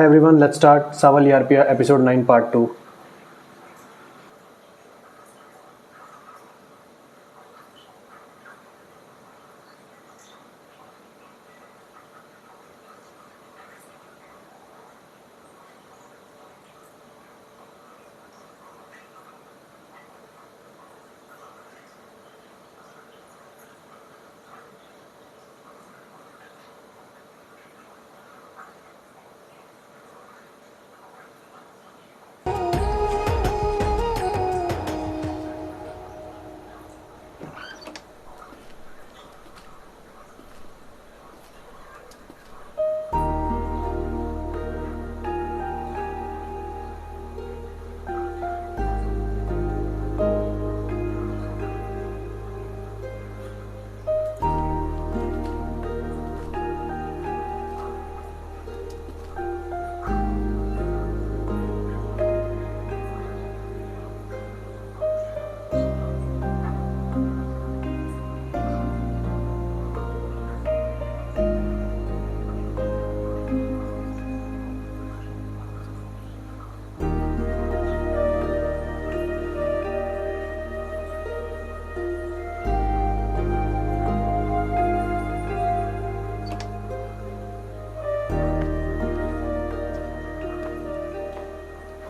Hi everyone, let's start Saval ERP episode 9 part 2.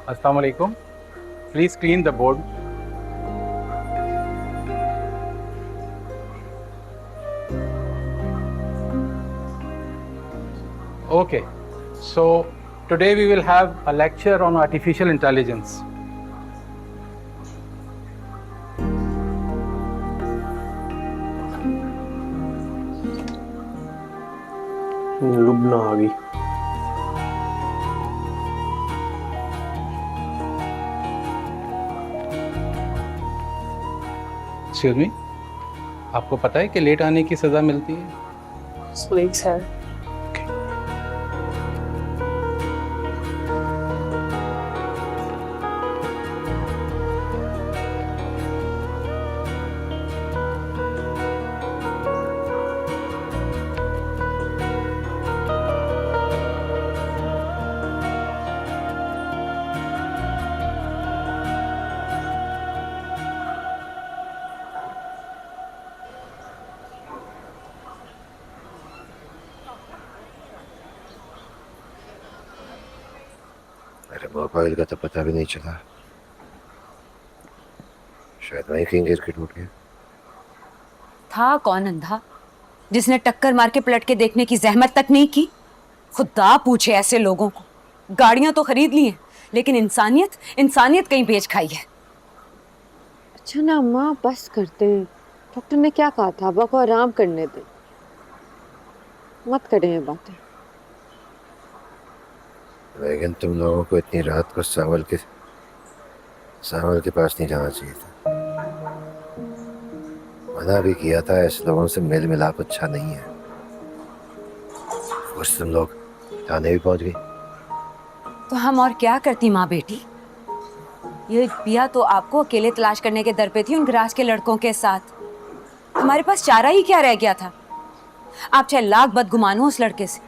Assalamu alaikum. Please clean the board. Okay, so today we will have a lecture on artificial intelligence. Lubna आ गई. Excuse me, आपको पता है कि late आने की सज़ा मिलती है? Please, sir. मेरे मोबाइल का तो पता भी नहीं चला. शायद वहीं कहीं गिर के टूट गया. था कौन अंधा जिसने टक्कर मार के पलट के देखने की जहमत तक नहीं की? खुदा पूछे ऐसे लोगों को. गाड़ियां तो खरीद ली हैं, लेकिन इंसानियत कहीं बेच खाई है. अच्छा ना अम्मा, बस करते हैं. डॉक्टर ने क्या कहा था? अब्बा को आराम करने दे, मत करें ये बातें. लेकिन तुम लोगों को इतनी रात को सावल के पास नहीं जाना चाहिए था. मना भी किया था. ऐसे लोगों से मेल मिलाप अच्छा नहीं है. कुछ तुम लोग थाने भी पहुंच गई. तो हम और क्या करती माँ बेटी? ये पिया तो आपको अकेले तलाश करने के दर पे थी उन गिराज के लड़कों के साथ. हमारे पास चारा ही क्या रह गया था? आप चाहे लाख बदगुमान हो उस लड़के से,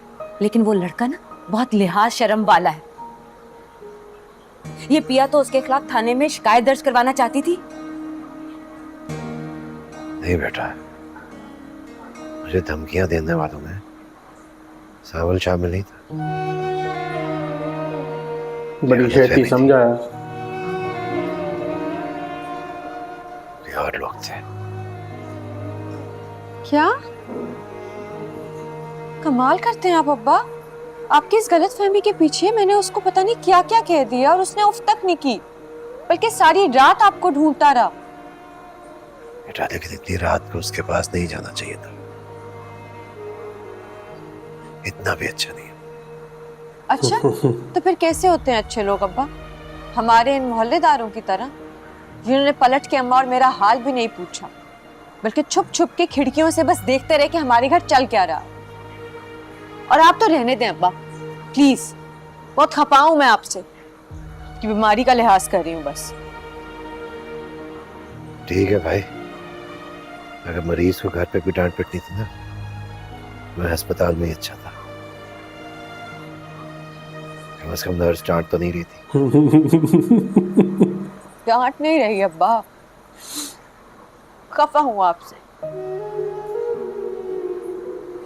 लेकिन वो लड़का ना बहुत लिहाज शर्म वाला है. ये पिया तो उसके खिलाफ थाने में शिकायत दर्ज करवाना चाहती थी. नहीं बेटा, मुझे धमकियां देने वालों में सावल शामिल नहीं था. बड़ी शेती समझाया. और लोग थे. क्या कमाल करते हैं आप अब्बा. आपकी इस गलतफहमी के पीछे मैंने उसको पता नहीं क्या क्या कह दिया और उसने उफ तक नहीं की, बल्कि सारी रात आपको ढूंढता रहा. बेटा लेकिन इतनी रात को उसके पास नहीं जाना चाहिए था. इतना भी अच्छा नहीं है. अच्छा तो फिर कैसे होते हैं अच्छे लोग अब्बा? हमारे इन मोहल्लेदारों की तरह, जिन्होंने पलट के अम्मा और मेरा हाल भी नहीं पूछा, बल्कि छुप छुप के खिड़कियों से बस देखते रहे कि हमारे घर चल क्या रहा. और आप तो रहने दें अब्बा प्लीज. बहुत खपा हूं मैं आपसे कि बीमारी का लिहाज कर रही हूँ बस. ठीक है भाई, अगर मरीज को घर पे भी डांट पिटनी थी ना, मैं अस्पताल में ही अच्छा था. कम से कम नर्स डांट तो नहीं रही थी। डांट नहीं रही अब्बा, खफा हूं आपसे।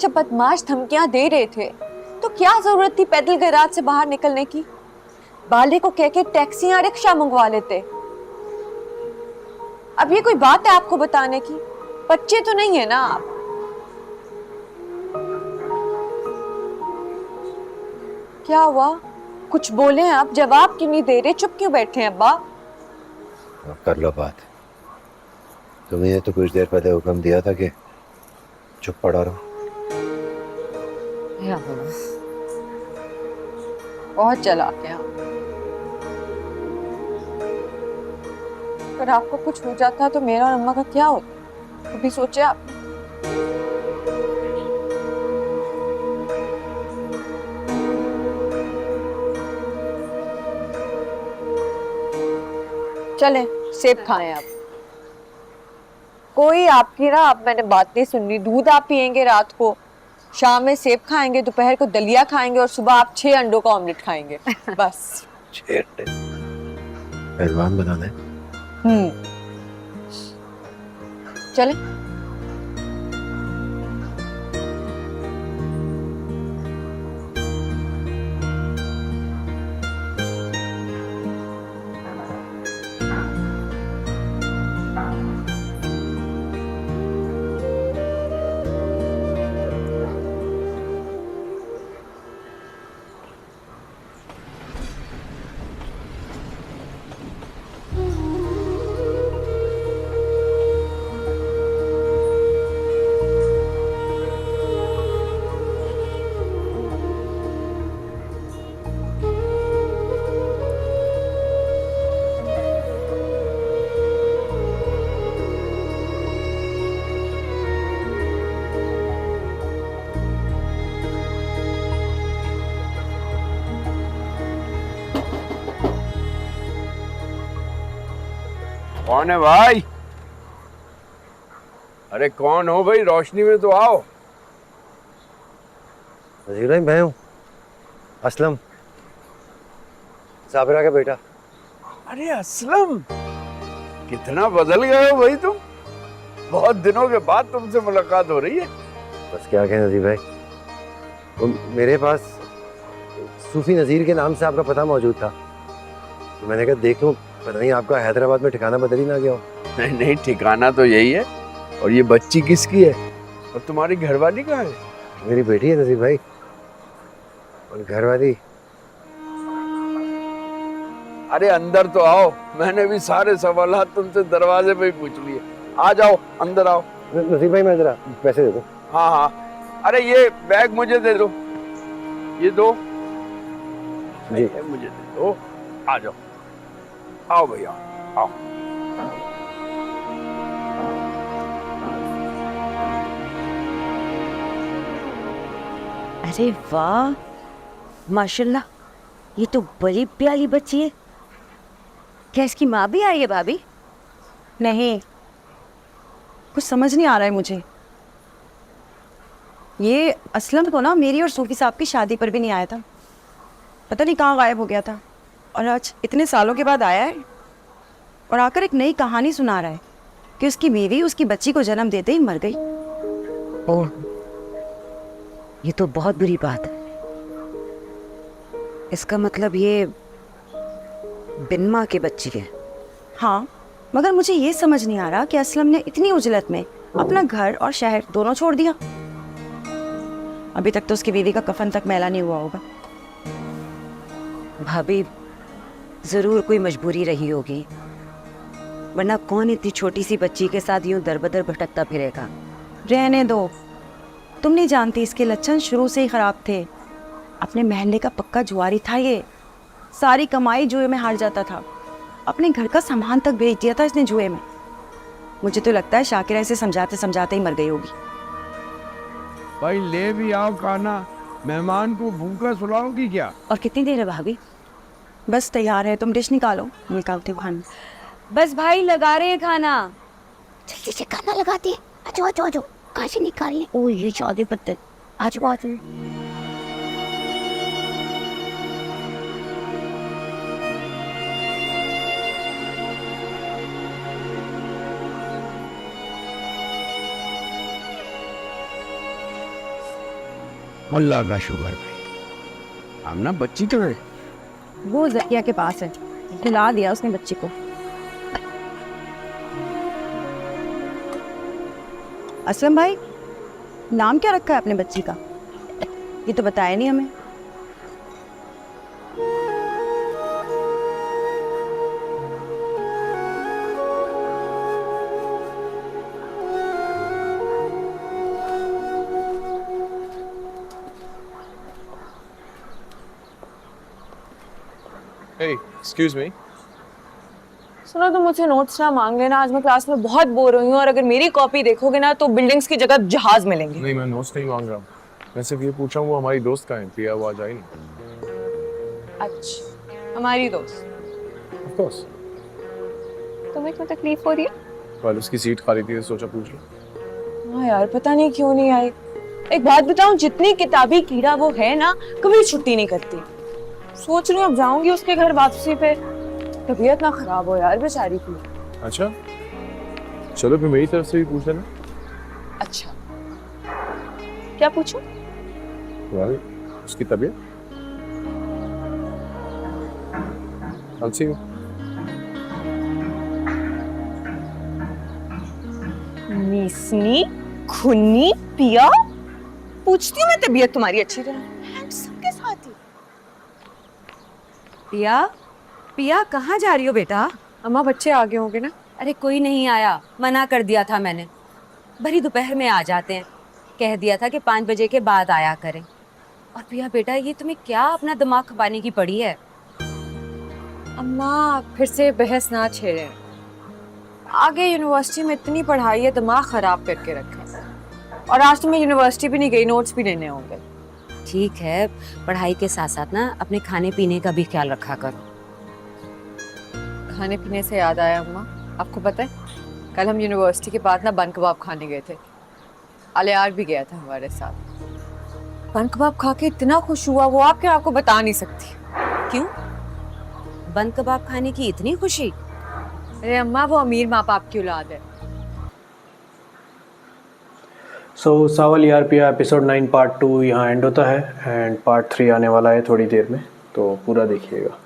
जब बदमाश धमकियां दे रहे थे तो क्या जरूरत थी पैदल गैराज से बाहर निकलने की? बाले को कह के टैक्सी या रिक्शा मंगवा लेते। अब ये कोई बात है आपको बताने की? बच्चे तो नहीं है ना आप। क्या हुआ? कुछ बोले हैं आप? जवाब क्यों नहीं दे रहे? चुप क्यों बैठे हैं अब्बा? अब कर लो बात। तुम्हें तो कुछ देर पहले हुक्म दिया था कि चुप पड़ा रहो। बहुत चालाक है आप। अगर आपको कुछ हो जाता तो मेरा और अम्मा का क्या होता? कभी सोचे आप? चलें सेब खाएं आप। कोई आपकी ना, अब मैंने बात नहीं सुन रही। दूध आप पियेंगे रात को, शाम में सेब खाएंगे, दोपहर को दलिया खाएंगे और सुबह आप 6 अंडों का ऑमलेट खाएंगे बस। 6 अंडे पहलवान बनाना है। चले। कौन है भाई? अरे कौन हो भाई? रोशनी में तो आओ। नजीर भाई मैं हूँ, असलम, साबिरा का बेटा। अरे असलम, कितना बदल गए हो भाई तुम। बहुत दिनों के बाद तुमसे मुलाकात हो रही है। बस क्या कहें नजीर भाई, वो मेरे पास सूफी नज़ीर के नाम से आपका पता मौजूद था, तो मैंने कहा देख लूं, पता नहीं आपका हैदराबाद में ठिकाना बदल ही ना गया हो। नहीं नहीं, ठिकाना तो यही है। और ये बच्ची किसकी है? और तुम्हारी घरवाली कहाँ है? मेरी बेटी है नजीर भाई, और घरवाली। अरे अंदर तो आओ, मैंने भी सारे सवाल तुमसे दरवाजे पे ही पूछ लिए। आ जाओ, अंदर आओ। नजीर भाई मैं जरा पैसे दे दो। हाँ हाँ, अरे ये बैग मुझे दे दो, ये दो जी। ये मुझे दे दो। आ जाओ, आओ भैया आओ। अरे वाह, माशाल्लाह, ये तो बड़ी प्यारी बच्ची है। क्या इसकी माँ भी आई है भाभी? नहीं, कुछ समझ नहीं आ रहा है मुझे। ये असलम को ना मेरी और सूफी साहब की शादी पर भी नहीं आया था, पता नहीं कहाँ गायब हो गया था, और आज इतने सालों के बाद आया है और आकर एक नई कहानी सुना रहा है कि उसकी बीवी उसकी बच्ची को जन्म देते ही मर गई। ओह, ये तो बहुत बुरी बात है। इसका मतलब ये बिन माँ की बच्ची है। हाँ, मगर मुझे ये समझ नहीं आ रहा कि असलम ने इतनी उजलत में अपना घर और शहर दोनों छोड़ दिया। अभी तक तो उसकी बीवी का कफन तक मैला नहीं हुआ होगा। भाभी, जरूर कोई मजबूरी रही होगी, वरना कौन इतनी छोटी सी बच्ची के साथ यूं दर बदर भटकता फिरेगा। रहने दो, तुम नहीं जानती इसके लक्षण शुरू से ही खराब थे। अपने महल्ले का पक्का जुआरी था ये, सारी कमाई जुए में हार जाता था, अपने घर का सामान तक बेच दिया था इसने जुए में। मुझे तो लगता है शाकिरा इसे समझाते समझाते ही मर गई होगी। भाई ले भी आओ खाना, मेहमान को भूखा सुलाओगी क्या? और कितनी देर है भाभी? बस तैयार है, तुम डिश निकालो, निकालते हो खाना। बस भाई, लगा रहे हैं खाना। जल्दी से खाना लगाते हैं। आजो आजो आजो, कहाँ से निकाल लें? ओ ये शादी पत्ते। आजो आजो। अल्लाह का शुक्र भाई। आमना बच्ची तो है। वो जकिया के पास है, खिला दिया उसने बच्ची को। असलम भाई, नाम क्या रखा है अपने बच्ची का? ये तो बताया नहीं हमें। Hey, excuse me. सुनो, तुम मुझसे नोट्स ना मांग लेना, आज मैं क्लास में बहुत बोर हुई हूँ और अगर मेरी कॉपी देखोगे ना तो बिल्डिंग्स की जगह जहाज मिलेंगे। नहीं, मैं नोट्स नहीं मांग रहा हूँ। मैं सिर्फ ये पूछ रहा हूँ वो हमारी दोस्त कहाँ है? प्रिया, वो आज आई नहीं। अच्छा, हमारी दोस्त। Of course. तुम्हें क्यों तकलीफ हो रही है? कल उसकी सीट खाली थी तो सोचा पूछ लो। हाँ यार, पता नहीं क्यों नहीं आई। एक बात बताऊं, जितनी किताबी कीड़ा वो है ना, कभी छुट्टी नहीं करती। सोच रही हूँ अब जाऊंगी उसके घर वापसी पे। तबीयत ना खराब हो यार बेचारी की। अच्छा, चलो फिर मेरी तरफ से भी पूछ लेना। अच्छा, क्या पूछूं? तुम्हारी उसकी तबीयत। I'll see you. नीसनी खुन्नी पिया, पूछती हूँ मैं तबीयत तुम्हारी अच्छी तरह। हैंडसम के साथ ही। पिया, पिया कहाँ जा रही हो बेटा? अम्मा, बच्चे आगे होंगे ना? अरे कोई नहीं आया, मना कर दिया था मैंने। भरी दोपहर में आ जाते हैं, कह दिया था कि 5 बजे के बाद आया करें। और पिया बेटा, ये तुम्हें क्या अपना दिमाग खपाने की पड़ी है? अम्मा, फिर से बहस ना छेड़े। आगे यूनिवर्सिटी में इतनी पढ़ाई है, दिमाग खराब करके रखा। और आज तो मैं यूनिवर्सिटी भी नहीं गई, नोट्स भी लेने होंगे। ठीक है, पढ़ाई के साथ साथ ना अपने खाने पीने का भी ख्याल रखा करो। खाने पीने से याद आया अम्मा, आपको पता है कल हम यूनिवर्सिटी के बाद ना बन कबाब खाने गए थे। अलियार भी गया था हमारे साथ। बन कबाब खा के इतना खुश हुआ वो, आपको बता नहीं सकती। क्यों? बन कबाब खाने की इतनी खुशी? अरे अम्मा, वो अमीर माँ बाप की औलाद है। सो सावल यार पिया एपिसोड 9 पार्ट 2 यहाँ एंड होता है एंड पार्ट 3 आने वाला है थोड़ी देर में, तो पूरा देखिएगा।